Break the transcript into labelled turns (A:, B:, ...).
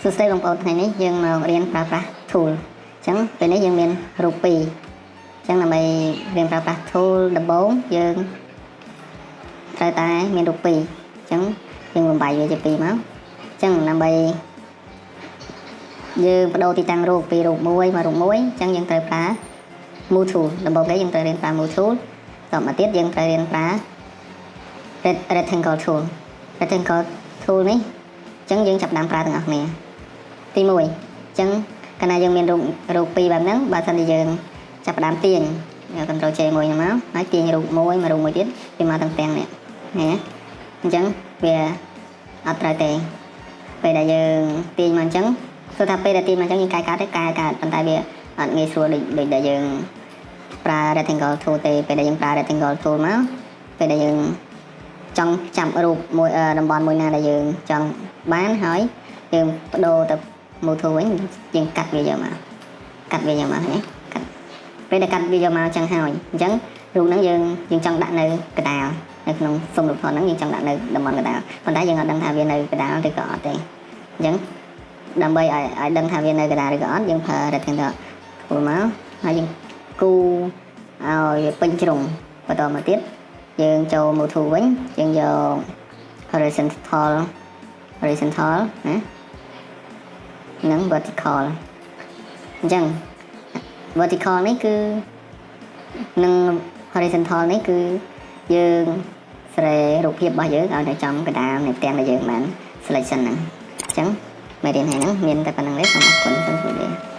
A: សួស្តីបងប្អូនថ្ងៃនេះយើងមករៀនប្រើប្រាស់ tool អញ្ចឹងពេលនេះយើងមានរូបពីរអញ្ចឹងដើម្បីរៀនប្រើប្រាស់ tool ដំបូងយើងត្រូវតែមានរូបពីរអញ្ចឹងយើងបំបែកវាជាពីរមកអញ្ចឹងដើម្បីយើងបដូរទីតាំងរូបពីរូបមួយមករូបមួយអញ្ចឹងយើងត្រូវប្រើ move tool ដំបូងគេយើងត្រូវរៀនប្រើ move tool តមកទៀតយើងត្រូវរៀនប្រើ rectangle tool rectangle tool នេះអញ្ចឹងយើងចាប់ដើមប្រើទាំងអស់គ្នាទី1អញ្ចឹងកាលណាយើងមានរូបពីរបែបហ្នឹងបើសិនជាយើងចាប់ដើមទាញយើង Ctrl J មួយហ្នឹងមកហើយទាញរូបមួយមករូបមួយទៀតវាមកទាំងនេះណាអញ្ចឹងវាអត់ត្រូវទេពេលដែលយើងទាញមកអញ្ចឹងគឺថាពេលដែលទាញមកអញ្ចឹងយើងកាយកាត់ប៉ុន្តែវាអត់ងាយស្រួលដូចដែលយើងប្រើ rectangle tool ទេពេលដែលយើងប្រើ rectangle tool មកពេលដែលយើងចង់ចាប់រូបមួយតំបន់មួយណាដែលយើងចង់បានហើយយើងបដូរទៅ move tool វិញយើងកាត់វាយកមកណាកាត់ពេលដែលកាត់វាយកមកចឹងហើយអញ្ចឹងរូបហ្នឹងយើងចង់ដាក់នៅកណ្ដាលនៅក្នុងសុំរូបថតហ្នឹងយើងចង់ដាក់នៅតំបន់កណ្ដាលប៉ុន្តែយើងអត់ដឹងថាវានៅកណ្ដាលឬក៏អត់ទេអញ្ចឹងដើម្បីឲ្យដឹងថាវានៅកណ្ដាលឬក៏អត់យើងប្រើ rectangle tool មកហើយយើងគូឲ្យពេញជ្រុងបន្តមកទៀតយើងចូល move tool វិញយើងយក horizontal ណានិង vertical អញ្ចឹង vertical នេះគឺនិង horizontal នេះគឺយើងស្រេរូបភាពរបស់យើងឲ្យទៅចំកណ្ដាលនៃផ្ទាំងដែលយើងបាន selection ហ្នឹងអញ្ចឹងមេរៀនថ្ងៃហ្នឹងមានតែប៉ុណ្្នឹងទេសូមអរគុណសូមជម្រាបលា